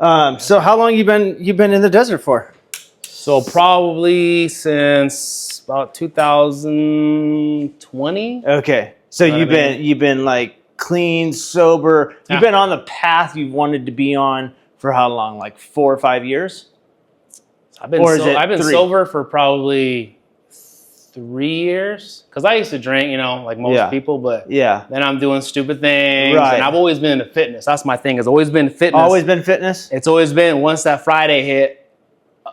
So how long you been in the desert for? So probably since about 2020. Okay. So you've been like clean, sober. You've been on the path you've wanted to be on for how long? Like 4 or 5 years? I've been sober for probably 3 years, because I used to drink, like most people, but then I'm doing stupid things, and I've always been into fitness. That's my thing. It's always been fitness. Always been fitness? It's always been, once that Friday hit,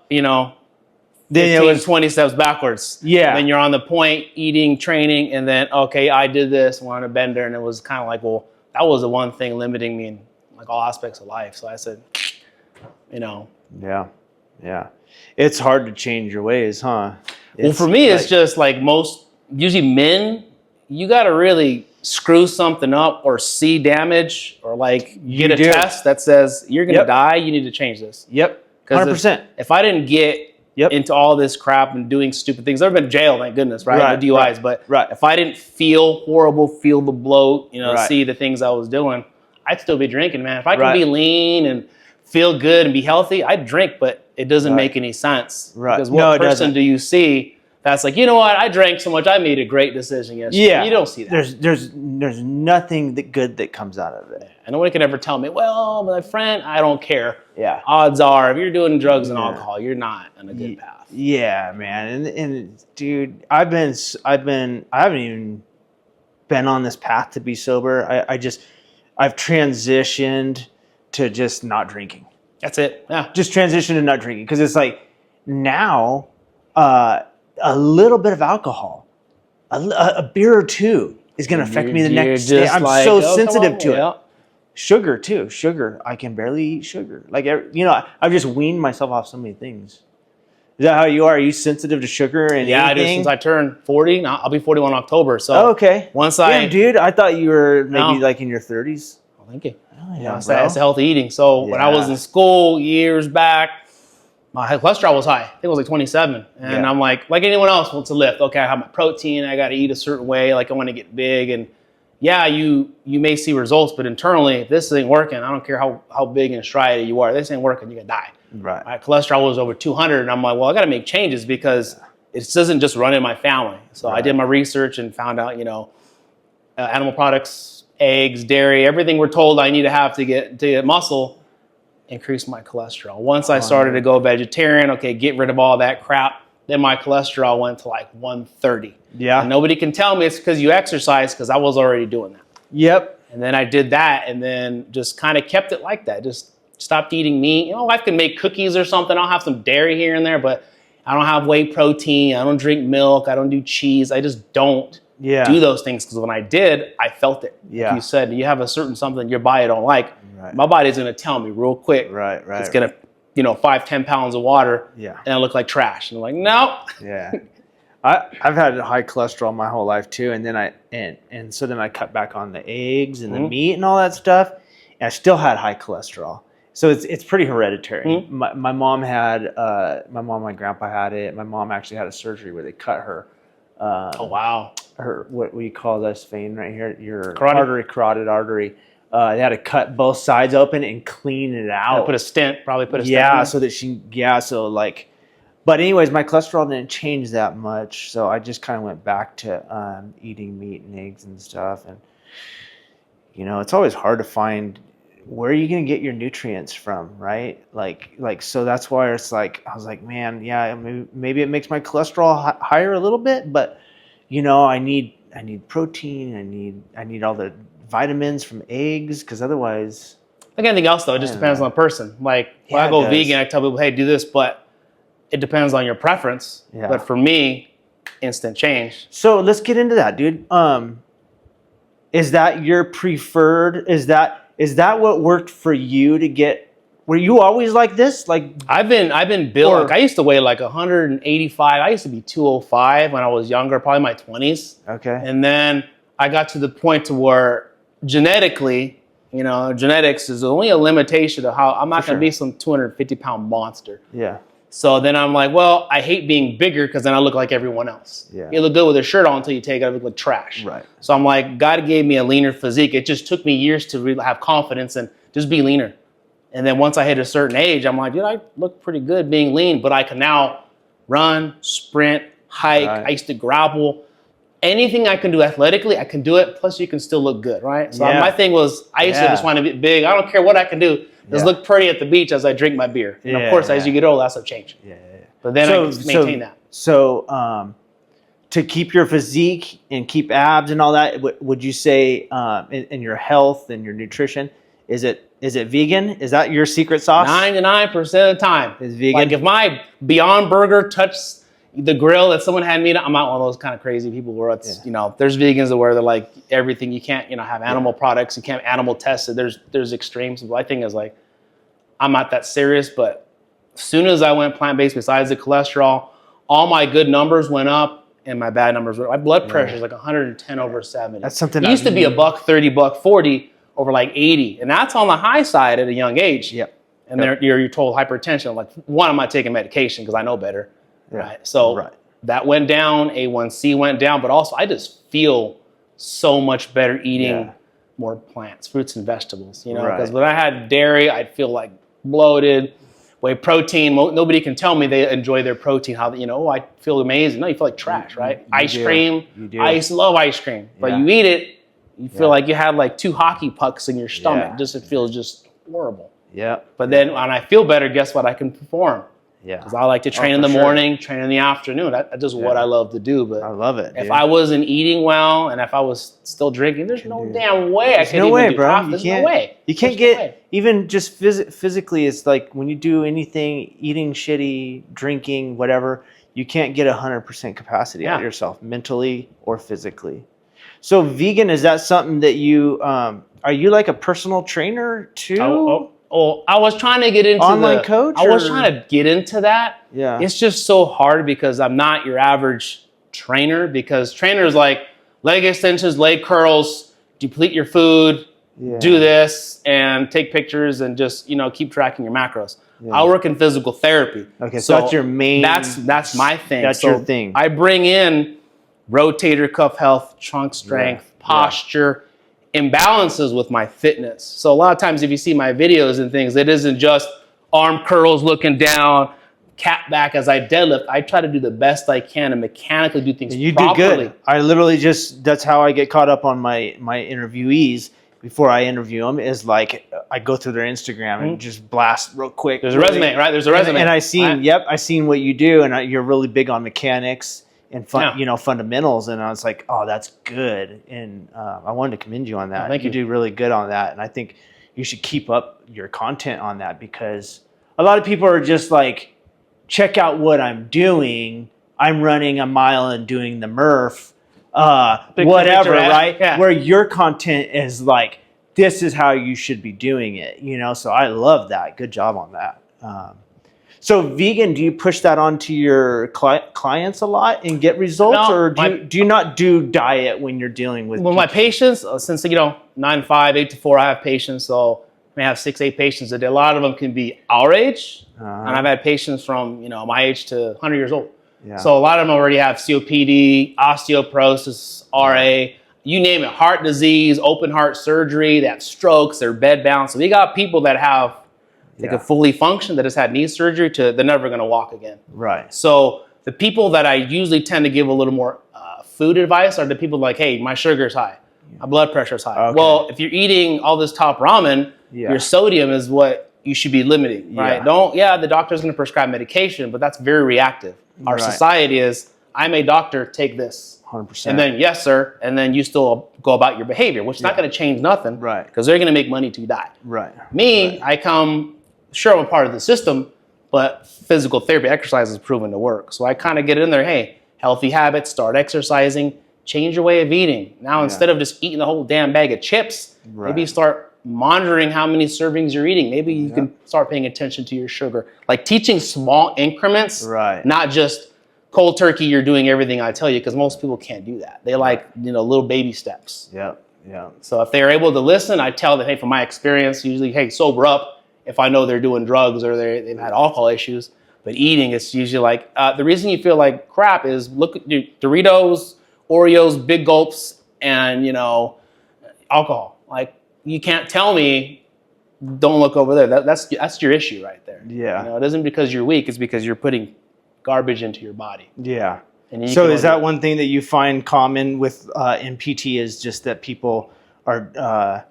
15, 20 steps backwards. Yeah. Then you're on the point, eating, training, and then, okay, I did this, we're on a bender, and it was kind of like, well, that was the one thing limiting me in like all aspects of life. So I said, Yeah. It's hard to change your ways, huh? Well, for me, it's just like usually men, you got to really screw something up or see damage or like get a test that says you're going to die. You need to change this. Yep. 100%. If I didn't get into all this crap and doing stupid things, I've been in jail, thank goodness, right? The DUIs. But if I didn't feel horrible, feel the bloat, see the things I was doing, I'd still be drinking, man. If I can be lean and feel good and be healthy, I'd drink, but it doesn't make any sense. Right. Because what person do you see that's like, you know what, I drank so much, I made a great decision yesterday. Yeah. You don't see that. There's nothing good that comes out of it. And nobody can ever tell me, well, my friend, I don't care. Yeah. Odds are, if you're doing drugs and alcohol, you're not on a good path. Yeah, man. And dude, I haven't even been on this path to be sober. I've transitioned to just not drinking. That's it. Yeah. Just transition to not drinking, because it's like now a little bit of alcohol, a beer or two is going to affect me the next day. I'm so sensitive to it. Sugar too. Sugar. I can barely eat sugar. Like, I've just weaned myself off so many things. Is that how you are? Are you sensitive to sugar and anything? I do. Since I turned 40, now I'll be 41 in October. So okay. Dude, I thought you were maybe like in your 30s. Oh, thank you. That's healthy eating. So when I was in school years back, my cholesterol was high. I think it was like 27. And I'm like anyone else wants to lift. Okay, I have my protein. I got to eat a certain way. Like, I want to get big. And you may see results, but internally, if this ain't working, I don't care how big and striated you are. If this ain't working, you're going to die. Right. My cholesterol was over 200. And I'm like, well, I got to make changes, because it doesn't just run in my family. So I did my research and found out, animal products, eggs, dairy, everything we're told I need to have to get muscle, increased my cholesterol. Once I started to go vegetarian, get rid of all that crap, then my cholesterol went to like 130. Yeah. And nobody can tell me it's because you exercise, because I was already doing that. Yep. And then I did that, and then just kind of kept it like that. Just stopped eating meat. Wife can make cookies or something. I'll have some dairy here and there, but I don't have whey protein. I don't drink milk. I don't do cheese. I just don't do those things, because when I did, I felt it. Yeah. Like you said, you have a certain something your body don't like. Right. My body's going to tell me real quick. Right. It's going to, 5-10 pounds of water. Yeah. And I look like trash. And I'm like, no. Yeah. I've had high cholesterol my whole life too. And then so then I cut back on the eggs and the meat and all that stuff. And I still had high cholesterol. So it's pretty hereditary. Mm-hmm. My mom and grandpa had it. My mom actually had a surgery where they cut her. Oh wow! Her, what we call this vein right here, your carotid artery. They had to cut both sides open and clean it out. Put a stent. Yeah, so that she. Yeah, so like. But anyways, my cholesterol didn't change that much, so I just kind of went back to eating meat and eggs and stuff. And it's always hard to find where are you going to get your nutrients from, right? Like so that's why it's like, I was like, man, yeah, maybe it makes my cholesterol higher a little bit, but I need protein, I need all the vitamins from eggs, because otherwise, like anything else though, it just depends on the person. Like when I go vegan, I tell people, hey, do this, but it depends on your preference. Yeah. But for me, instant change. So let's get into that, dude. Is that your preferred? Is that what worked for you to get? Were you always like this? Like I've been built. Like I used to weigh like 185. I used to be 205 when I was younger, probably my 20s. Okay. And then I got to the point to where genetically, genetics is only a limitation of how I'm not going to be some 250-pound monster. Yeah. So then I'm like, well, I hate being bigger, because then I look like everyone else. Yeah. You look good with a shirt on until you take it, I look like trash. Right. So I'm like, God gave me a leaner physique. It just took me years to really have confidence and just be leaner. And then once I hit a certain age, I'm like, dude, I look pretty good being lean, but I can now run, sprint, hike. I used to grapple. Anything I can do athletically, I can do it. Plus, you can still look good, right? So my thing was, I used to just want to be big. I don't care what I can do. Just look pretty at the beach as I drink my beer. And of course, as you get older, that's a change. But then I can maintain that. So to keep your physique and keep abs and all that, would you say in your health and your nutrition, is it vegan? Is that your secret sauce? 99% of the time. Is vegan? Like if my Beyond Burger touched the grill that someone had meat, I'm not one of those kind of crazy people where it's, there's vegans where they're like everything, you can't, have animal products, you can't animal test it. There's extremes. My thing is like, I'm not that serious, but as soon as I went plant-based, besides the cholesterol, all my good numbers went up and my bad numbers went up. My blood pressure is like 110 over 70. That's something it used to be $130, $140 over like 80. And that's on the high side at a young age. And you're told hypertension. Like, one, I'm not taking medication because I know better. Right. So that went down, A1C went down, but also I just feel so much better eating more plants, fruits and vegetables, because when I had dairy, I'd feel like bloated. Whey protein, nobody can tell me they enjoy their protein, how, I feel amazing. No, you feel like trash, right? Ice cream, I love ice cream, but you eat it, you feel like you had like 2 hockey pucks in your stomach. It feels just horrible. But then when I feel better, guess what? I can perform. Because I like to train in the morning, train in the afternoon. That's just what I love to do. But I love it. If I wasn't eating well and if I was still drinking, there's no damn way I could even do half. There's no way. You can't get, even just physically, it's like when you do anything, eating shitty, drinking, whatever, you can't get 100% capacity out of yourself, mentally or physically. So vegan, is that something that you, are you like a personal trainer too? I was trying to get into online coach. I was trying to get into that. Yeah. It's just so hard because I'm not your average trainer, because trainers like leg extensions, leg curls, deplete your food, do this and take pictures and just, keep tracking your macros. I work in physical therapy. Okay. So that's your main, that's my thing. That's your thing. I bring in rotator cuff health, trunk strength, posture, imbalances with my fitness. So a lot of times if you see my videos and things, it isn't just arm curls looking down, cat back as I deadlift. I try to do the best I can and mechanically do things properly. Do good. I literally that's how I get caught up on my interviewees before I interview them, is like I go through their Instagram and just blast real quick. There's a resume, right? There's a resume. And I seen what you do, and you're really big on mechanics and fundamentals, and I was like, oh, that's good, and I wanted to commend you on that. Thank you. You do really good on that, and I think you should keep up your content on that, because a lot of people are just like, check out what I'm doing. I'm running a mile and doing the Murph, whatever, right? Yeah. Where your content is like, this is how you should be doing it, So I love that. Good job on that. So vegan, do you push that onto your clients a lot and get results, or do you not do diet when you're dealing with? Well, my patients, since 9 to 5, 8 to 4, I have patients, so I may have 6, 8 patients a day. A lot of them can be our age, and I've had patients from my age to 100 years old. So a lot of them already have COPD, osteoporosis, RA, you name it, heart disease, open heart surgery, they have strokes, they're bedbound. So we got people that have can fully function, that has had knee surgery, to they're never going to walk again. Right. So the people that I usually tend to give a little more food advice are the people like, hey, my sugar's high, my blood pressure's high. Okay. Well, if you're eating all this top ramen, your sodium is what you should be limiting, right? The doctor's going to prescribe medication, but that's very reactive. Our society is, I'm a doctor, take this. 100%. And then, yes, sir, and then you still go about your behavior, which is not going to change nothing. Right. Because they're going to make money till you die. Right. Me, I come, sure, I'm a part of the system, but physical therapy, exercise is proven to work. So I kind of get in there, hey, healthy habits, start exercising, change your way of eating. Now, instead of just eating the whole damn bag of chips, maybe start monitoring how many servings you're eating. Maybe you can start paying attention to your sugar. Like teaching small increments, not just cold turkey, you're doing everything I tell you, because most people can't do that. They like, little baby steps. Yeah. So if they're able to listen, I tell them, hey, from my experience, usually, hey, sober up if I know they're doing drugs or they've had alcohol issues. But eating, it's usually like, the reason you feel like crap is look at Doritos, Oreos, big gulps, and, alcohol. Like, you can't tell me don't look over there. That's your issue right there. Yeah. You know, it isn't because you're weak. It's because you're putting garbage into your body. Yeah. So is that one thing that you find common with in PT is just that people are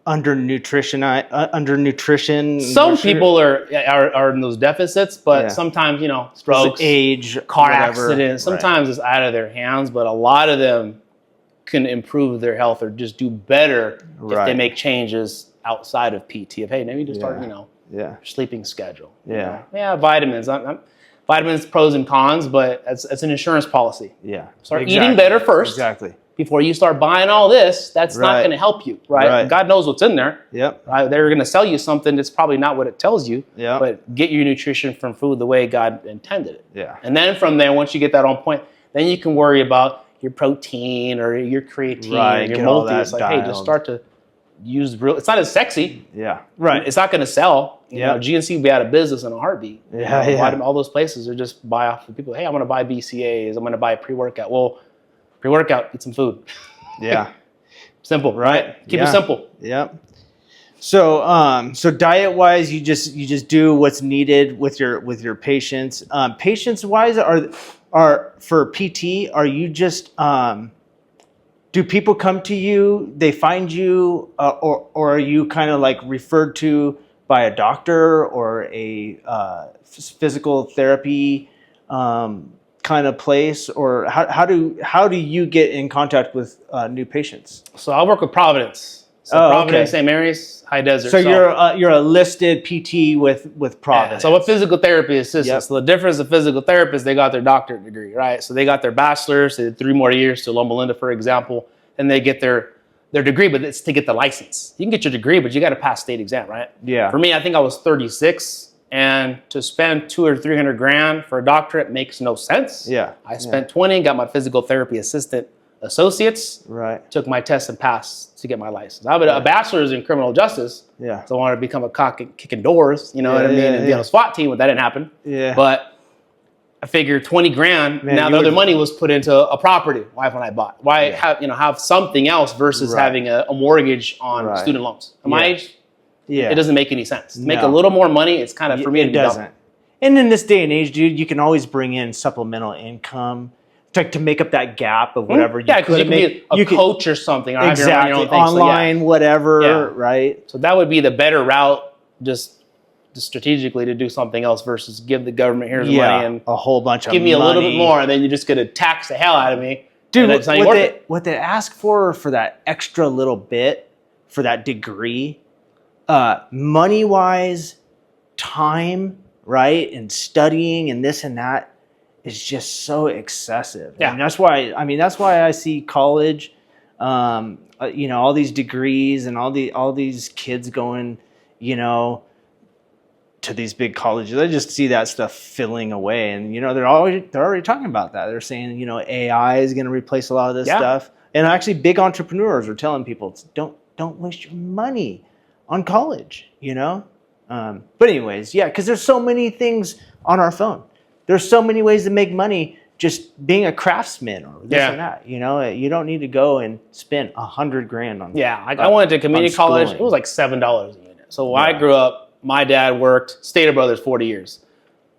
under nutrition? Some people are in those deficits, but sometimes, you know, strokes, age, car accidents, sometimes it's out of their hands, but a lot of them can improve their health or just do better if they make changes outside of PT. If, hey, maybe just start, you know, your sleeping schedule. Yeah. Vitamins. Vitamins, pros and cons, but it's an insurance policy. Yeah. Start eating better first. Exactly. Before you start buying all this, that's not going to help you, right? God knows what's in there. Yep. Right? They're going to sell you something that's probably not what it tells you. Yeah. But get your nutrition from food the way God intended it. Yeah. And then from there, once you get that on point, then you can worry about your protein or your creatine or your multi. It's like, hey, just start to use real. It's not as sexy. Yeah. Right. It's not going to sell. You know, GNC will be out of business in a heartbeat. Yeah. You know, all those places are just buy off the people. Hey, I'm going to buy BCAAs. I'm going to buy pre-workout. Well, pre-workout, eat some food. Yeah. Simple, right? Keep it simple. Yep. So, so diet wise, you just do what's needed with your patients. Patients wise, are for PT, are you just do people come to you? They find you, or are you kind of like referred to by a doctor or a physical therapy kind of place, or how do you get in contact with new patients? So I work with Providence. So Providence, St. Mary's, High Desert. So you're a listed PT with Providence. Yeah, so a physical therapy assistant. So the difference of physical therapists, they got their doctorate degree, right? So they got their bachelor's, they did 3 more years to Loma Linda, for example, and they get their degree, but it's to get the license. You can get your degree, but you got to pass state exam, right? Yeah. For me, I think I was 36. And to spend $200 or $300 for a doctorate makes no sense. Yeah. I spent 20, got my physical therapy assistant associates. Right. Took my test and passed to get my license. I have a bachelor's in criminal justice. Yeah. So I wanted to become a cop kicking doors, you know what I mean, and be on a SWAT team, but that didn't happen. Yeah. But I figured $20,000. Now the other money was put into a property. Wife and I bought. Why have something else versus having a mortgage on student loans? At my age. Yeah. It doesn't make any sense. To make a little more money, it's kind of, for me, it doesn't. And in this day and age, dude, you can always bring in supplemental income to make up that gap of whatever you because you can be a coach or something. Or exactly. Have your own thing. Online, whatever, right? So that would be the better route, just strategically, to do something else versus give the government here's the money and a whole bunch of give me money. A little bit more, and then you're just going to tax the hell out of me. Dude, what they ask for that extra little bit for that degree, money-wise, time, right, and studying and this and that is just so excessive. Yeah. And that's why I see college, all these degrees and all these kids going, to these big colleges. I just see that stuff filling away, and they're already talking about that. They're saying AI is going to replace a lot of this stuff, and actually big entrepreneurs are telling people don't waste your money on college, But anyways, because there's so many things on our phone. There's so many ways to make money just being a craftsman or this and that. You don't need to go and spend $100,000 on. Yeah, I went to community college. It was like $7 a unit. So when I grew up, my dad worked Stater Brothers 40 years.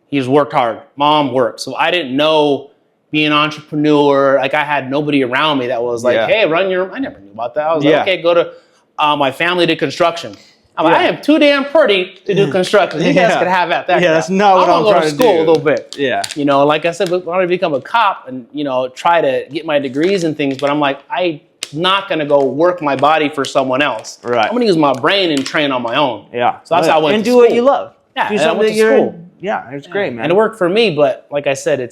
He's worked hard. Mom worked. So I didn't know being an entrepreneur. Like, I had nobody around me that was like, hey, I never knew about that. I was like, okay, go to my family did construction. I'm like, I am too damn pretty to do construction. You guys can have that. That's not what I'm trying to do. I want to go to school a little bit. Yeah. Like I said, I want to become a cop and, try to get my degrees and things. But I'm like, I'm not going to go work my body for someone else. Right. I'm going to use my brain and train on my own. Yeah. So that's how I went and to do school. what you love. Yeah. Do something that you're. Yeah, it's great, man. And it worked for me. But like I said,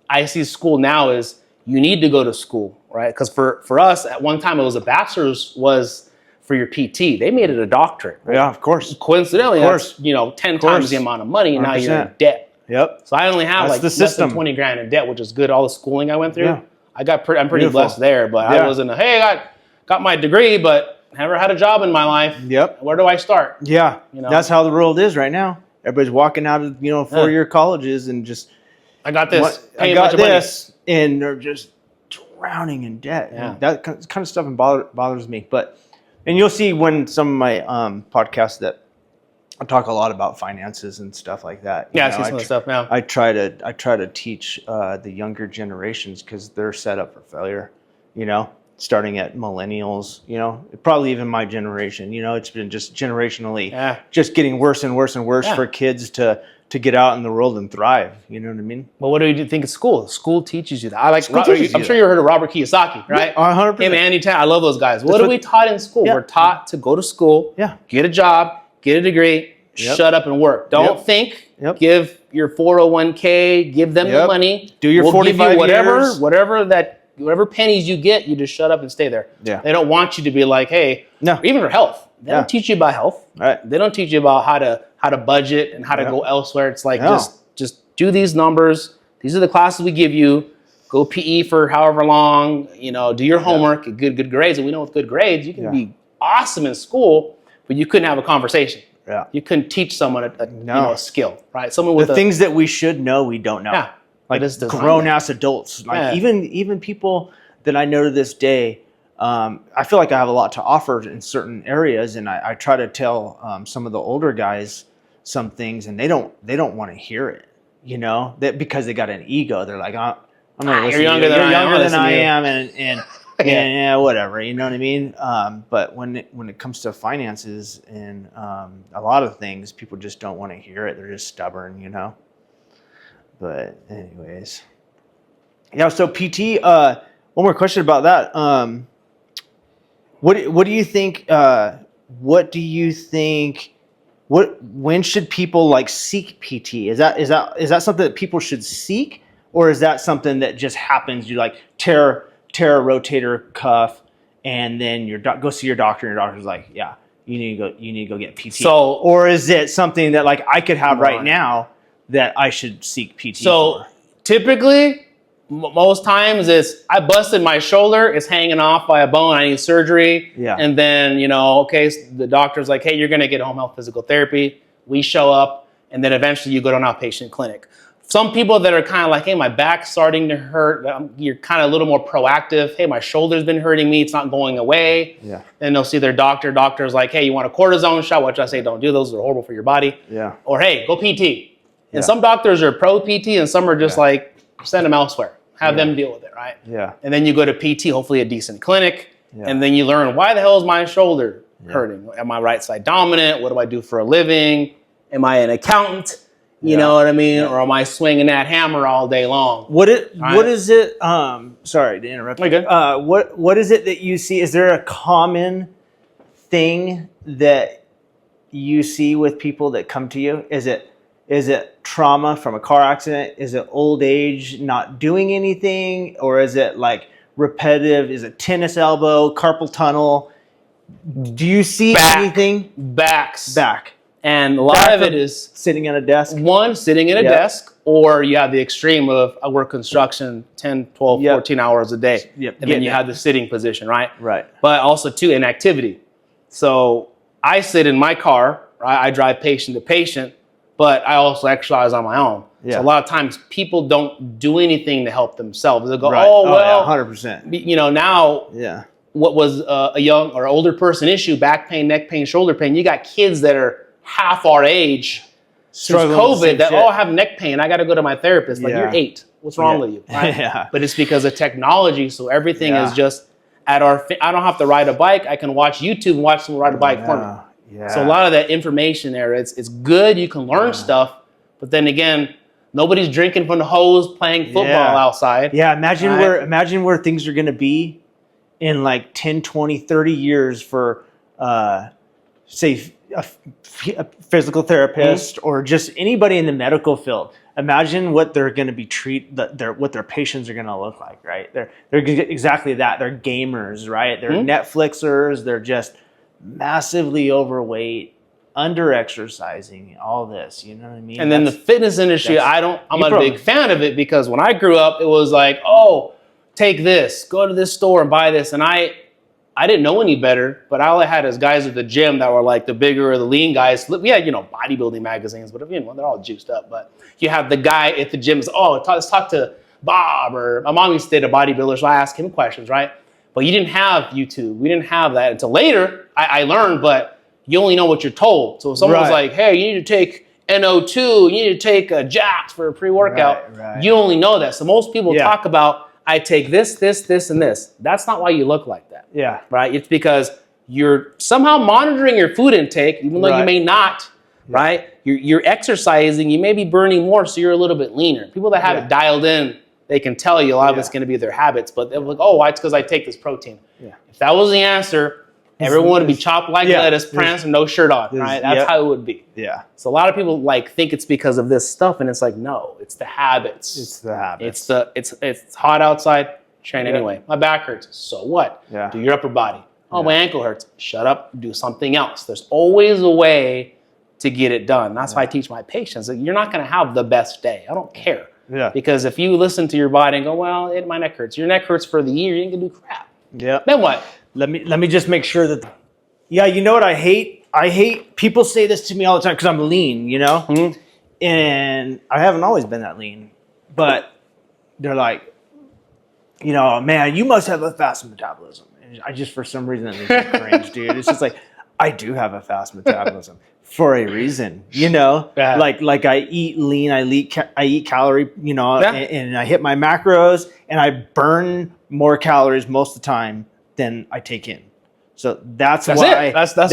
I see school now as you need to go to school, right? Because for us, at one time, it was a bachelor's was for your PT. They made it a doctorate. Right? Yeah, of course. Coincidentally, that's 10 times the amount of money, and now you're in debt. Yep. So I only have less than $20,000 in debt, which is good. All the schooling I went through, I'm pretty blessed there. But I wasn't I got my degree, but never had a job in my life. Yep. Where do I start? Yeah. That's how the world is right now. Everybody's walking out of 4-year colleges and just I got this. And they're just drowning in debt. Yeah. And that kind of stuff bothers me. But And you'll see when some of my podcasts that I talk a lot about finances and stuff like that. Yeah, I see some of the stuff now. I try to teach the younger generations because they're set up for failure. Starting at millennials. Probably even my generation. It's been just generationally, just getting worse and worse and worse for kids to get out in the world and thrive. You know what I mean? Well, what do you think of school? School teaches you that. I'm sure you heard of Robert Kiyosaki, right? 100%. Him and Andy Tan. I love those guys. What are we taught in school? We're taught to go to school, get a job, get a degree, shut up and work. Don't think. Give your 401k. Give them the money. Do your 45 years. Whatever pennies you get, you just shut up and stay there. Yeah. They don't want you to be like, hey, even for health. They don't teach you about health. Right. They don't teach you about how to budget and how to go elsewhere. It's like just do these numbers. These are the classes we give you. Go PE for however long. Do your homework. Get good grades. And we know with good grades, you can be awesome in school, but you couldn't have a conversation. Yeah. You couldn't teach someone a skill, right? Someone with things that we should know, we don't know. Yeah. Like grown-ass adults. Like even people that I know to this day, I feel like I have a lot to offer in certain areas, and I try to tell some of the older guys some things, and they don't want to hear it, that because they got an ego. They're like, I'm not listening. You're younger than I am, and whatever. You know what I mean? But when it comes to finances and a lot of things, people just don't want to hear it. They're just stubborn, But anyways, so PT. One more question about that. What do you think? When should people seek PT? Is that something that people should seek, or is that something that just happens? You tear a rotator cuff, and then go see your doctor, and your doctor's like, yeah, you need to go get PT. So, or is it something that I could have right now that I should seek PT for? Typically, most times I busted my shoulder, it's hanging off by a bone, I need surgery. Yeah. And then, the doctor's like, hey, you're going to get home health physical therapy. We show up, and then eventually you go to an outpatient clinic. Some people that are kind of like, hey, my back's starting to hurt. You're kind of a little more proactive. Hey, my shoulder's been hurting me. It's not going away. Yeah. Then they'll see their doctor. Doctor's like, hey, you want a cortisone shot? Which I say, don't do those. They're horrible for your body. Yeah. Or, hey, go PT. And some doctors are pro PT, and some are just like, send them elsewhere. Have them deal with it, right? Yeah. And then you go to PT, hopefully a decent clinic, and then you learn, why the hell is my shoulder hurting? Am I right side dominant? What do I do for a living? Am I an accountant? You know what I mean? Or am I swinging that hammer all day long? What is it? Sorry to interrupt. Okay. What is it that you see? Is there a common thing that you see with people that come to you? Is it trauma from a car accident? Is it old age, not doing anything? Or is it repetitive? Is it tennis elbow, carpal tunnel? Do you see anything? Back. And a lot of it is sitting at a desk. One, sitting at a desk, or you have the extreme of I work construction 10, 12, 14 hours a day. Yep. And then you have the sitting position, right? Right. But also, too, inactivity. So I sit in my car, right? I drive patient to patient, but I also exercise on my own. Yeah. So a lot of times people don't do anything to help themselves. They'll go, 100%. Now... Yeah. What was a young or older person issue, back pain, neck pain, shoulder pain. You got kids that are half our age since COVID that I have neck pain. I got to go to my therapist. You're 8. What's wrong with you? Right? Yeah. But it's because of technology. So everything is just at I don't have to ride a bike. I can watch YouTube and watch someone ride a bike for me. Yeah. So a lot of that information there, it's good. You can learn stuff. But then again, nobody's drinking from the hose, playing football outside. Yeah. Imagine where things are going to be in 10, 20, 30 years for, say, a physical therapist or just anybody in the medical field. Imagine what they're going to be what their patients are going to look like, right? They're exactly that. They're gamers, right? They're Netflixers. They're just massively overweight, under-exercising, all this. You know what I mean? And then the fitness industry, I'm not a big fan of it because when I grew up, it was like, oh, take this, go to this store and buy this. And I didn't know any better, but all I had is guys at the gym that were the bigger or the lean guys. We had, bodybuilding magazines, but they're all juiced up. But you have the guy at the gym, let's talk to Bob, or my mom used to date a bodybuilder, so I asked him questions, right? But you didn't have YouTube. We didn't have that until later. I learned, but you only know what you're told. So if someone was like, hey, you need to take NO2, you need to take Jax for a pre-workout, you only know that. So most people talk about, I take this, this, and this. That's not why you look like that. Yeah. Right? It's because you're somehow monitoring your food intake, even though you may not, right? You're exercising, you may be burning more, so you're a little bit leaner. People that have it dialed in, they can tell you a lot of it's going to be their habits, but they're like, oh, it's because I take this protein. Yeah. If that was the answer, everyone would be chopped like lettuce, prancing, no shirt on, right? That's how it would be. Yeah. So a lot of people think it's because of this stuff, and it's like, no, it's the habits. It's the habits. It's hot outside, train anyway. My back hurts, so what? Yeah. Do your upper body. Oh, my ankle hurts. Shut up, do something else. There's always a way to get it done. That's why I teach my patients that you're not going to have the best day. I don't care. Yeah. Because if you listen to your body and go, well, my neck hurts. Your neck hurts for the year. You ain't gonna do crap. Yeah. Then what? Let me just make sure that. You know what I hate? I hate people say this to me all the time because I'm lean. Mm-hmm. And I haven't always been that lean, but they're like, man, you must have a fast metabolism. I just, for some reason, that makes me cringe, dude. It's just like, I do have a fast metabolism for a reason, like I eat lean, I eat calorie, and I hit my macros and I burn more calories most of the time than I take in. So that's why that's the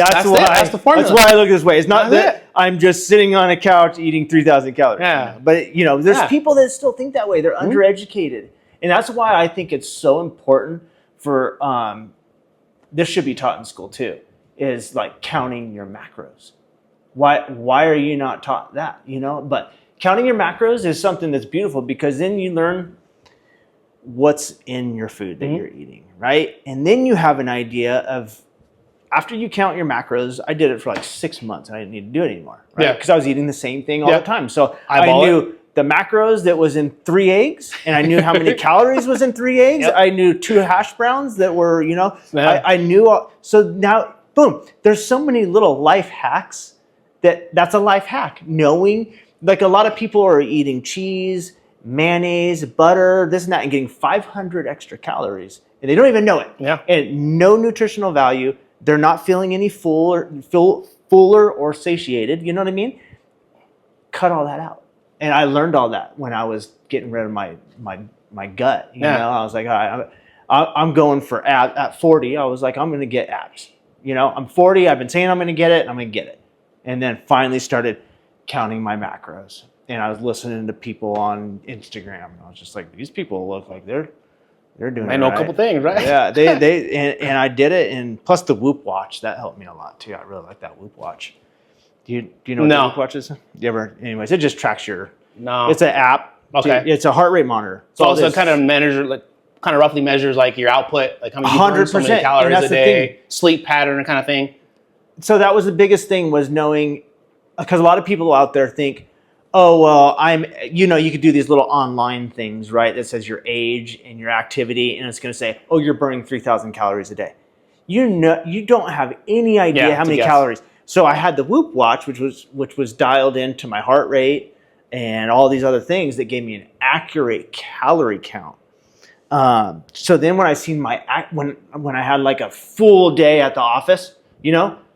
formula. That's why I look this way. It's not that I'm just sitting on a couch eating 3,000 calories. Yeah. But there's people that still think that way. They're undereducated. And that's why I think it's so important for this should be taught in school too, is like counting your macros. Why are you not taught that? But counting your macros is something that's beautiful because then you learn what's in your food that you're eating, right? And then you have an idea of, after you count your macros, I did it for like 6 months and I didn't need to do it anymore, right? Because I was eating the same thing all the time. So I knew the macros that was in 3 eggs, and I knew how many calories was in 3 eggs. I knew 2 hash browns that were, I knew. So now, boom, there's so many little life hacks that's a life hack. Knowing, like a lot of people are eating cheese, mayonnaise, butter, this and that, and getting 500 extra calories, and they don't even know it. Yeah. And no nutritional value. They're not feeling any fuller or satiated. You know what I mean? Cut all that out. And I learned all that when I was getting rid of my gut. You know, I was like, all right, I'm going for abs at 40. I was like, I'm going to get abs. I'm 40. I've been saying I'm going to get it, and I'm going to get it. And then finally started counting my macros. And I was listening to people on Instagram. And I was just like, these people look like they're doing it. I know a couple things, right? Yeah, and I did it. And plus the Whoop watch, that helped me a lot too. I really like that Whoop watch. Do you know what the Whoop watch is? Anyways, it just tracks your. No. It's an app. Okay. It's a heart rate monitor. So also kind of roughly measures like your output, like how many, 100%, so many calories a day, sleep pattern kind of thing. So that was the biggest thing, was knowing, because a lot of people out there think, oh, well, you could do these little online things, right? That says your age and your activity, and it's going to say, oh, you're burning 3,000 calories a day. You don't have any idea how many calories. So I had the Whoop watch, which was dialed into my heart rate and all these other things that gave me an accurate calorie count. So then when I seen when I had like a full day at the office,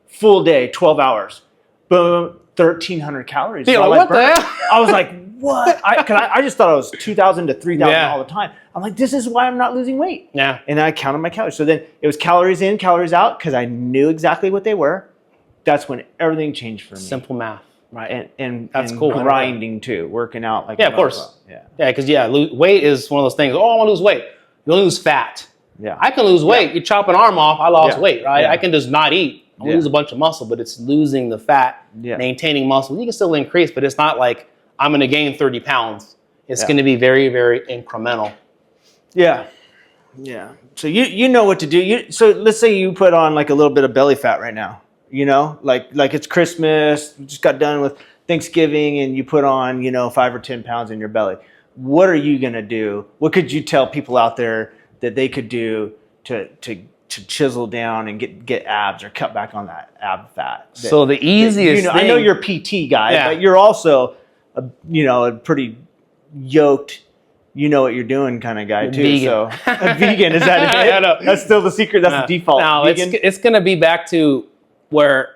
full day, 12 hours, boom, 1,300 calories. What the hell? I was like, what? I just thought it was 2,000 to 3,000 all the time. I'm like, this is why I'm not losing weight. Yeah. And then I counted my calories. So then it was calories in, calories out, because I knew exactly what they were. That's when everything changed for me. Simple math, right? And that's cool. Grinding too, working out like of course. Because weight is one of those things. Oh, I want to lose weight. You lose fat. Yeah, I can lose weight. You chop an arm off, I lost weight, right? I can just not eat. I lose a bunch of muscle, but it's losing the fat, maintaining muscle. You can still increase, but it's not like I'm going to gain 30 pounds. It's going to be very, very incremental. Yeah. Yeah. So you know what to do. So let's say you put on like a little bit of belly fat right now. Like it's Christmas, you just got done with Thanksgiving, and you put on, 5 or 10 pounds in your belly. What are you going to do? What could you tell people out there that they could do to chisel down and get abs or cut back on that ab fat? So the easiest thing, I know you're a PT guy, but you're also a pretty yoked, you know what you're doing kind of guy too. Vegan. So vegan, is that it? I know. That's still the secret. That's the default. No, vegan? it's going to be back to where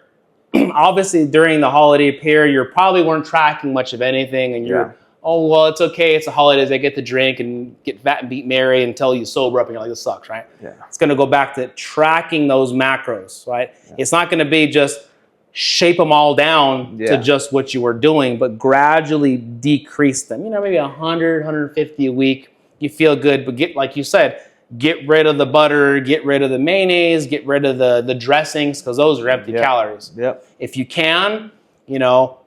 obviously during the holiday period, you probably weren't tracking much of anything, and you're, oh, well, it's okay. It's the holidays. I get to drink and get fat and beat merry until you sober up and you're like, this sucks, right? Yeah. It's going to go back to tracking those macros, right? Yeah. It's not going to be just shape them all down to just what you were doing, but gradually decrease them. You know, maybe 100, 150 a week. You feel good, but get, like you said, get rid of the butter, get rid of the mayonnaise, get rid of the dressings, because those are empty calories. Yep. If you can, you know,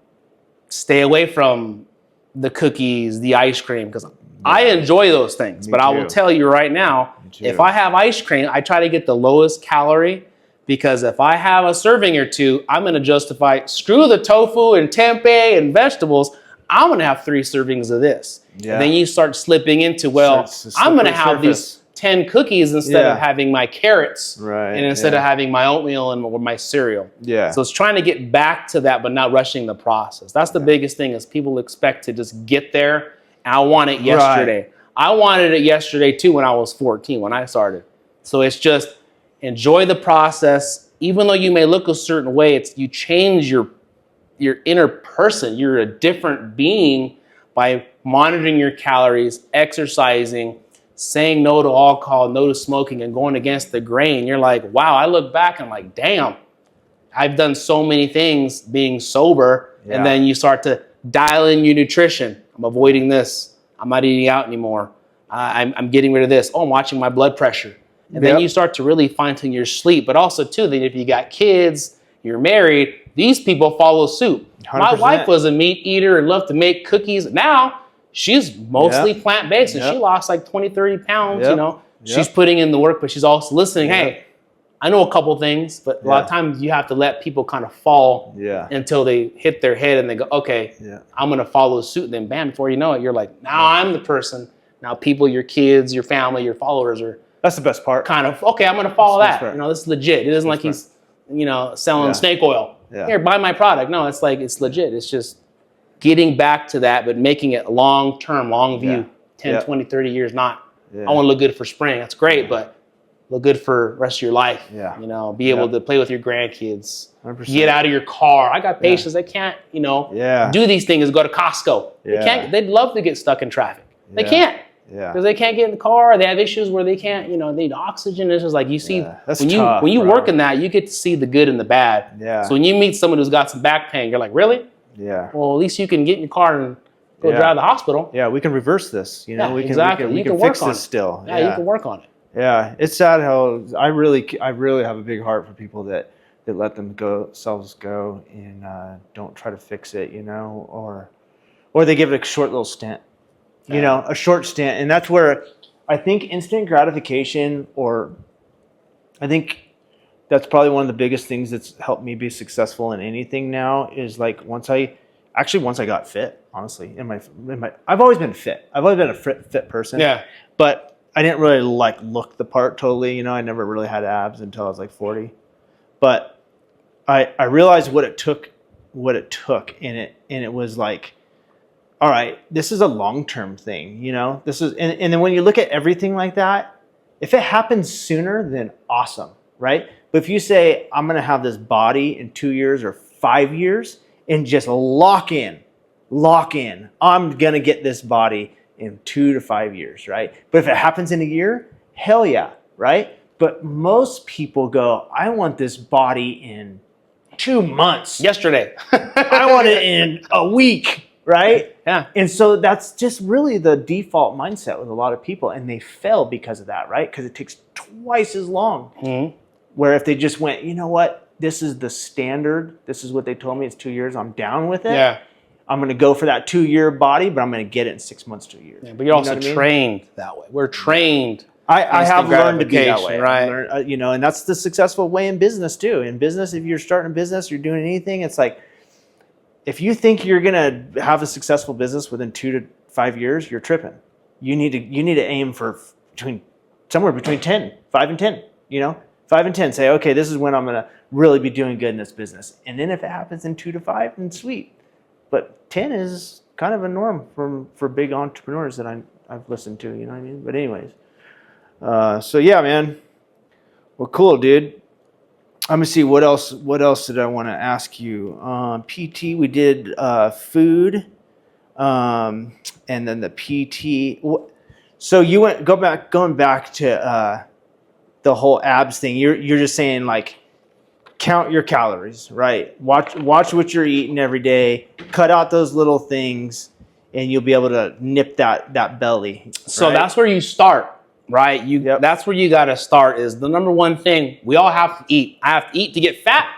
stay away from the cookies, the ice cream, because I enjoy those things. But I will tell you right now, if I have ice cream, I try to get the lowest calorie, because if I have a serving or two, I'm going to justify, screw the tofu and tempeh and vegetables, I'm going to have 3 servings of this. Yeah. And then you start slipping into, well, I'm going to have these 10 cookies instead of having my carrots, and instead of having my oatmeal and my cereal. Yeah. So it's trying to get back to that, but not rushing the process. That's the biggest thing, is people expect to just get there. And I want it yesterday. Right. I wanted it yesterday too when I was 14, when I started. So it's just enjoy the process. Even though you may look a certain way, it's you change your inner person. You're a different being by monitoring your calories, exercising, saying no to alcohol, no to smoking, and going against the grain. You're like, wow, I look back and I'm like, damn, I've done so many things being sober. Yeah. And then you start to dial in your nutrition. I'm avoiding this. I'm not eating out anymore. I'm getting rid of this. Oh, I'm watching my blood pressure. And then you start to really fine-tune your sleep. But also, too, that if you got kids, you're married, these people follow suit. 100%. My wife was a meat eater and loved to make cookies. Now, she's mostly plant-based, and she lost like 20, 30 pounds, you know. She's putting in the work, but she's also listening. Hey, I know a couple things, but a lot of times you have to let people kind of fall until they hit their head and they go, okay, I'm going to follow suit. And then bam, before you know it, you're like, now I'm the person. Now people, your kids, your family, your followers are... That's the best part. Kind of, okay, I'm going to follow that. You know, this is legit. It isn't like he's, you know, selling snake oil. Yeah. Here, buy my product. No, it's like, it's legit. It's just getting back to that, but making it long-term, long view, 10, 20, 30 years, not, I want to look good for spring. That's great, but look good for the rest of your life. Yeah. You know, be able to play with your grandkids. 100%. Get out of your car. I got patients that can't, you know, do these things, go to Costco. They can't, they'd love to get stuck in traffic. They can't. Yeah. Because they can't get in the car. They have issues where they can't, you know, they need oxygen. It's just like you see, when you work in that, you get to see the good and the bad. Yeah. So when you meet someone who's got some back pain, you're like, really? Yeah. Well, at least you can get in your car and go drive to the hospital. Yeah, we can reverse this. You know, we can fix this still. Yeah, you can work on it. Yeah, it's sad how I really have a big heart for people that let themselves go and don't try to fix it, you know, or they give it a short little stint. You know, a short stint. And that's where I think instant gratification, or I think that's probably one of the biggest things that's helped me be successful in anything now, is like once I got fit, honestly, I've always been fit. I've always been a fit person. Yeah. But I didn't really like look the part totally, you know, I never really had abs until I was like 40. But I realized what it took and it was like, all right, this is a long-term thing, you know? This is, and then when you look at everything like that, if it happens sooner, then awesome, right? But if you say, I'm going to have this body in 2 years or 5 years and just lock in, I'm going to get this body in 2 to 5 years, right? But if it happens in a year, hell yeah, right? But most people go, I want this body in 2 months. Yesterday. I want it in a week. Right? Yeah. And so that's just really the default mindset with a lot of people. And they fail because of that, right? Because it takes twice as long. Mm-hmm. Where if they just went, you know what? This is the standard. This is what they told me. It's 2 years. I'm down with it. Yeah. I'm going to go for that 2-year body, but I'm going to get it in 6 months to a year. Yeah, but you're also trained that way. We're trained. I have learned to be that way. Right. You know, and that's the successful way in business too. In business, if you're starting a business, you're doing anything, it's like, if you think you're going to have a successful business within 2 to 5 years, you're tripping. You need to aim for somewhere between 5 and 10, you know, 5 and 10. Say, okay, this is when I'm going to really be doing good in this business. And then if it happens in 2 to 5, then sweet. But 10 is kind of a norm for big entrepreneurs that I've listened to. You know what I mean? But anyways, so yeah, man. Well, cool, dude. I'm gonna see what else. What else did I want to ask you? PT. We did food, and then the PT. So you going back to the whole abs thing. You're just saying like count your calories, right? Watch what you're eating every day. Cut out those little things, and you'll be able to nip that belly. Right? So that's where you start. Right? That's where you got to start is the number one thing. We all have to eat. I have to eat to get fat.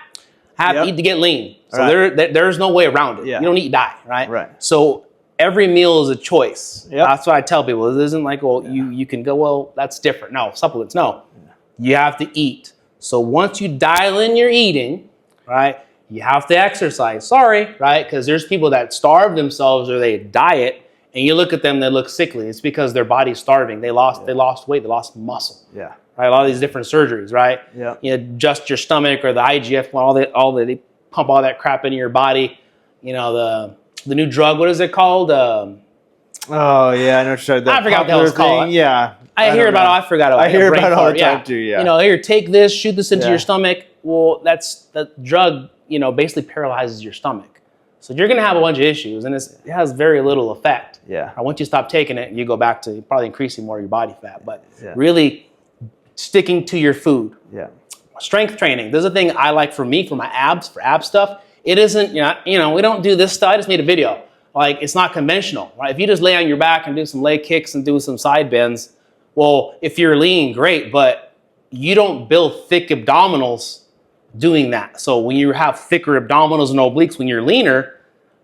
I have to eat to get lean. So there's no way around it. You don't eat, die, right? Right. So every meal is a choice. That's what I tell people. It isn't like, well, you can go, well, that's different. No, supplements, no. You have to eat. So once you dial in your eating, right, you have to exercise. Sorry, right? Because there's people that starve themselves or they diet. And you look at them, they look sickly. It's because their body's starving. They lost weight, they lost muscle. Yeah. Right. A lot of these different surgeries, right? Yeah. You adjust your stomach or the IGF, they pump all that crap into your body. You know, the new drug, what is it called? Oh yeah, I know. I forgot what that was called. Yeah. I hear about it. I forgot about it. I hear about it all the time too. Yeah. You know, here, take this, shoot this into your stomach. Well, that drug, you know, basically paralyzes your stomach. So you're going to have a bunch of issues, and it has very little effect. Yeah. And once you stop taking it, you go back to probably increasing more of your body fat. But really sticking to your food. Yeah. Strength training. There's a thing I like for me, for ab stuff. It isn't, you know, we don't do this stuff. I just made a video. Like, it's not conventional, right? If you just lay on your back and do some leg kicks and do some side bends, well, if you're lean, great, but you don't build thick abdominals doing that. So when you have thicker abdominals and obliques, when you're leaner,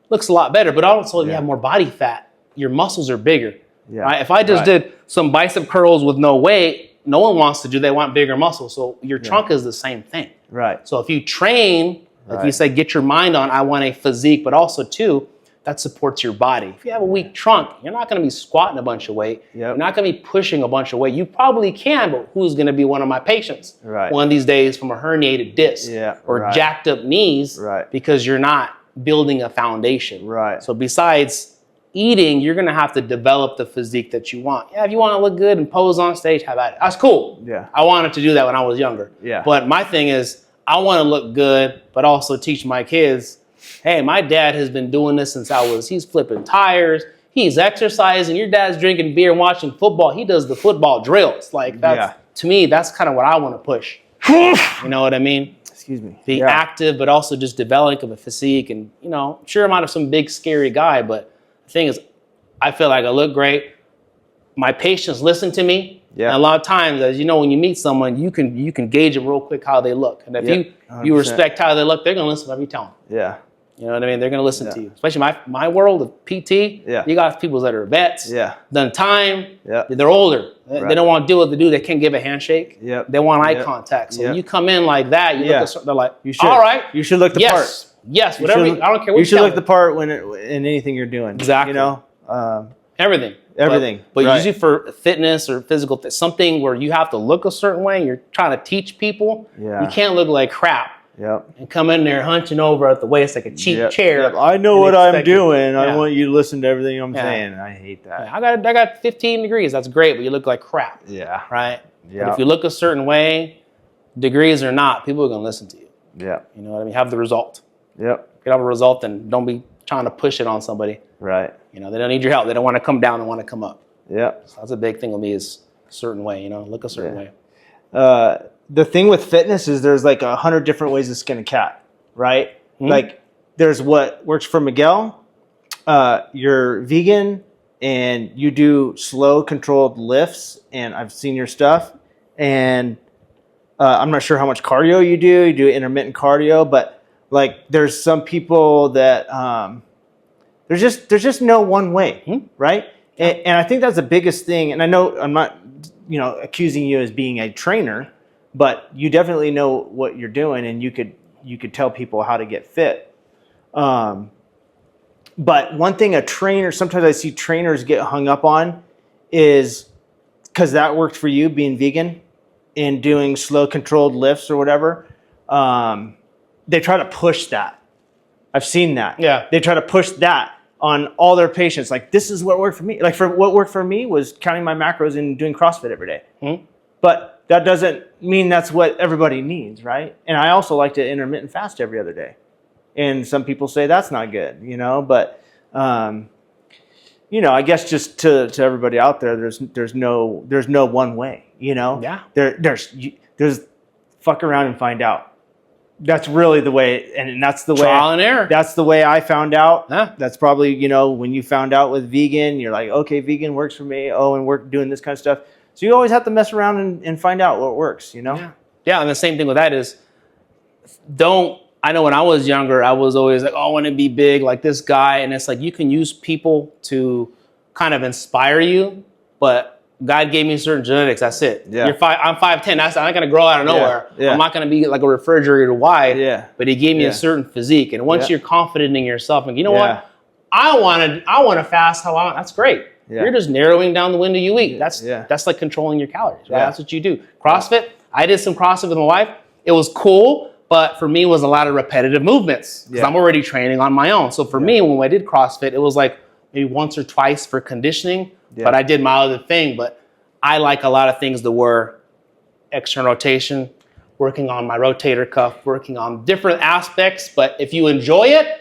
looks a lot better. But also, if you have more body fat, your muscles are bigger. Yeah. Right? If I just did some bicep curls with no weight, no one wants to do. They want bigger muscles. So your trunk is the same thing. Right. So if you train, if you say get your mind on, I want a physique, but also too, that supports your body. If you have a weak trunk, you're not going to be squatting a bunch of weight. You're not going to be pushing a bunch of weight. You probably can, but who's going to be one of my patients one of these days from a herniated disc or jacked up knees because you're not building a foundation. Right. So besides eating, you're going to have to develop the physique that you want. Yeah, if you want to look good and pose on stage, have at it. That's cool. Yeah. I wanted to do that when I was younger. Yeah. But my thing is, I want to look good, but also teach my kids, hey, my dad has been doing this since he's flipping tires, he's exercising, your dad's drinking beer and watching football, he does the football drills. Like, to me, that's kind of what I want to push. You know what I mean? Excuse me. Be active, but also just developing a physique. And, you know, sure, I'm not some big, scary guy, but the thing is, I feel like I look great. My patients listen to me. Yeah. And a lot of times, as you know, when you meet someone, you can gauge them real quick how they look. And if you respect how they look, they're going to listen to whatever you tell them. Yeah. You know what I mean? They're going to listen to you. Especially my world of PT, you got people that are vets, done time, they're older. They don't want to do what they do. They can't give a handshake. They want eye contact. So when you come in like that, you look at, they're like, all right. You should look the part. Yes, whatever. I don't care what you should look the part in anything you're doing. Exactly. You know? Everything. But usually for fitness or physical, something where you have to look a certain way, you're trying to teach people, you can't look like crap. And come in there hunching over at the waist like a cheap chair. I know what I'm doing. I want you to listen to everything I'm saying. I hate that. I got 15 degrees. That's great, but you look like crap. Yeah. Right? But if you look a certain way, degrees or not, people are going to listen to you. Yeah. You know what I mean? Have the result. Yep. Get have a result and don't be trying to push it on somebody. Right. You know, they don't need your help. They don't want to come down. They want to come up. Yeah. So that's a big thing with me is a certain way, you know, look a certain way. The thing with fitness is there's like 100 different ways to skin a cat, right? Mm-hmm. Like there's what works for Miguel. You're vegan and you do slow controlled lifts, and I've seen your stuff. And I'm not sure how much cardio you do. You do intermittent cardio, but like there's some people that there's just no one way, right? And I think that's the biggest thing. And I know I'm not, accusing you as being a trainer, but you definitely know what you're doing, and you could tell people how to get fit. But one thing sometimes I see trainers get hung up on is because that worked for you being vegan and doing slow controlled lifts or whatever. They try to push that. I've seen that. Yeah. They try to push that on all their patients. Like, this is what worked for me. Like, what worked for me was counting my macros and doing CrossFit every day. Mm-hmm. But that doesn't mean that's what everybody needs, right? And I also like to intermittent fast every other day. And some people say that's not good, but I guess just to everybody out there, there's no one way, Yeah. There's fuck around and find out. That's really the way, and that's the way trial and error. That's the way I found out. Yeah. That's probably, when you found out with vegan, you're like, okay, vegan works for me. Oh, and we're doing this kind of stuff. So you always have to mess around and find out what works, Yeah. Yeah, and the same thing with that is, I know when I was younger, I was always like, oh, I want to be big like this guy. And it's like, you can use people to kind of inspire you, but God gave me certain genetics. That's it. Yeah. I'm 5'10". I'm not going to grow out of nowhere. Yeah. I'm not going to be like a refrigerator wide. Yeah. But he gave me a certain physique. And once you're confident in yourself, and you know what? I want to fast how long. That's great. Yeah. You're just narrowing down the window you eat. That's like controlling your calories. Right? Yeah. That's what you do. CrossFit. I did some CrossFit with my wife. It was cool, but for me, it was a lot of repetitive movements because I'm already training on my own. So for me, when I did CrossFit, it was like maybe once or twice for conditioning. Yeah. But I did my other thing. But I like a lot of things that were external rotation, working on my rotator cuff, working on different aspects. But if you enjoy it,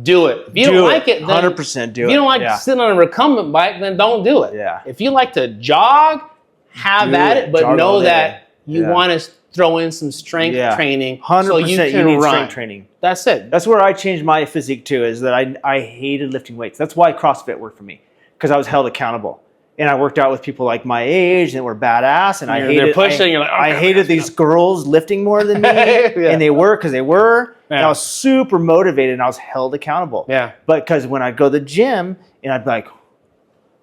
do it. If you don't like it, then 100% do it. If you don't like sitting on a recumbent bike, then don't do it. Yeah. If you like to jog, have at it, but know that you want to throw in some strength training 100% so you can you need run. Strength training. That's it. That's where I changed my physique too, is that I hated lifting weights. That's why CrossFit worked for me, because I was held accountable. And I worked out with people like my age and were badass, and they're pushing. You're like, I hated these girls lifting more than me, and they were because they were. Yeah. And I was super motivated, and I was held accountable. Yeah. But because when I'd go to the gym, and I'd be like,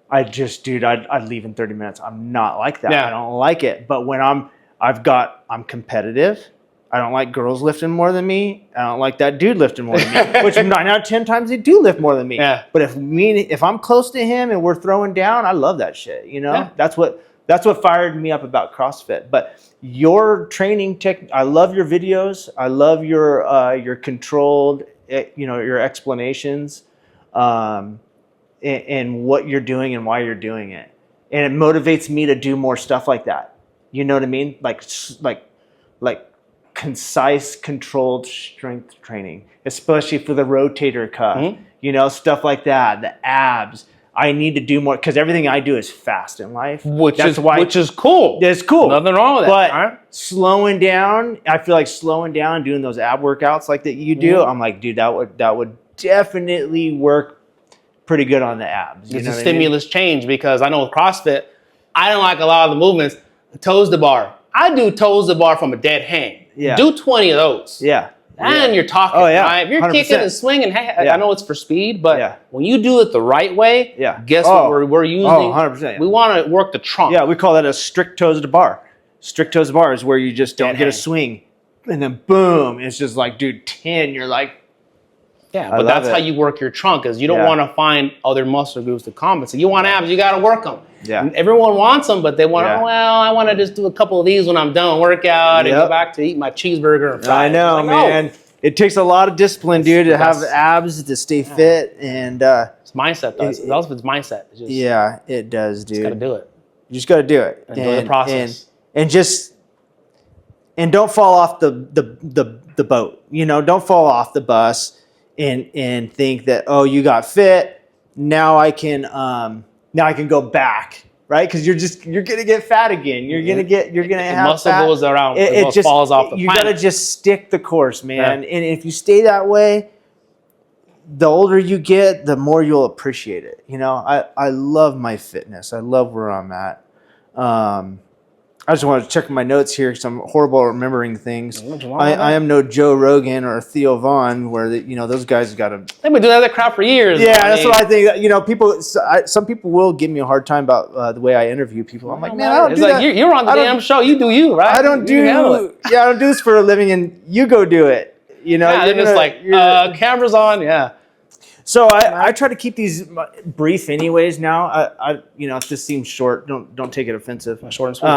I'd leave in 30 minutes. I'm not like that. Yeah. I don't like it. But when I'm competitive. I don't like girls lifting more than me. I don't like that dude lifting more than me. Which 9 out of 10 times they do lift more than me. Yeah. But if I'm close to him and we're throwing down, I love that shit. Yeah. That's what fired me up about CrossFit. But your training I love your videos. I love your controlled, your explanations, and what you're doing and why you're doing it. And it motivates me to do more stuff like that. You know what I mean? Like concise, controlled strength training, especially for the rotator cuff, stuff like that, the abs. I need to do more because everything I do is fast in life. Which is cool. It's cool. Nothing wrong with that. But slowing down, I feel like slowing down and doing those ab workouts like that you do, I'm like, dude, that would definitely work pretty good on the abs. It's a stimulus change, because I know with CrossFit, I don't like a lot of the movements. Toes to bar. I do toes to bar from a dead hang. Yeah. Do 20 of those. Yeah. And you're talking, right? If you're 100%. Kicking and swinging, I know it's for speed, but when you do it the right way, guess what we're using? 100%. We want to work the trunk. Yeah, we call that a strict toes to bar. Strict toes to bar is where you just don't get a swing. And then boom, it's just like, dude, 10, you're like, but that's how you work your trunk, is you don't want to find other muscle groups to compensate. You want abs, you got to work them. Yeah. And everyone wants them, but they want, I want to just do a couple of these when I'm done workout and go back to eat my cheeseburger and fries. I know, man. It takes a lot of discipline, dude, to have abs, to stay fit. And it's mindset, though. It's mindset. It's just, it does, dude. You just got to do it. You just got to do it. Enjoy the process. And don't fall off the boat. Don't fall off the bus and think that, oh, you got fit. Now I can go back, right? Because you're gonna get fat again. You're gonna have muscle fat. Goes around. It just falls off the planet. You gotta just stick the course, man. And if you stay that way, the older you get, the more you'll appreciate it. I love my fitness. I love where I'm at. I just want to check my notes here because I'm horrible at remembering things. I am no Joe Rogan or Theo Vaughn, where those guys got to. They've been doing that crap for years. Yeah, that's what I think. People. Some people will give me a hard time about the way I interview people. I'm like, man, I don't do that. You're on the damn show. You do you, right? I don't do. I don't do this for a living, and you go do it. They're just like cameras on. Yeah. So I try to keep these brief, anyways. Now, if this seems short, don't take it offensive. Short and sweet.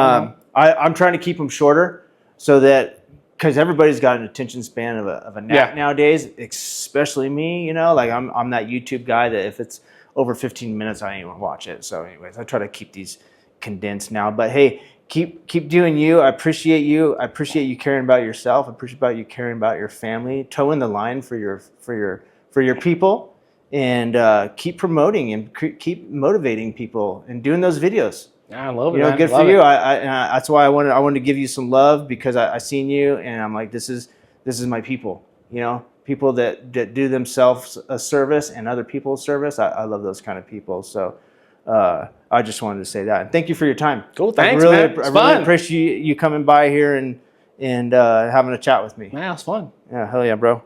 I'm trying to keep them shorter so that because everybody's got an attention span of a gnat nowadays, especially me. You know, like I'm that YouTube guy that if it's over 15 minutes, I ain't even watch it. So, anyways, I try to keep these condensed now. But hey, keep doing you. I appreciate you. I appreciate you caring about yourself. I appreciate about you caring about your family, toeing the line for your people, and keep promoting and keep motivating people and doing those videos. I love it. You know, good for you. I that's why I wanted to give you some love, because I seen you and I'm like, this is my people. You know, people that do themselves a service and other people a service. I love those kind of people. So I just wanted to say that. And thank you for your time. Cool. Thanks, I man. really appreciate you coming by here and having a chat with me. Man, it's fun. Yeah, hell yeah, bro.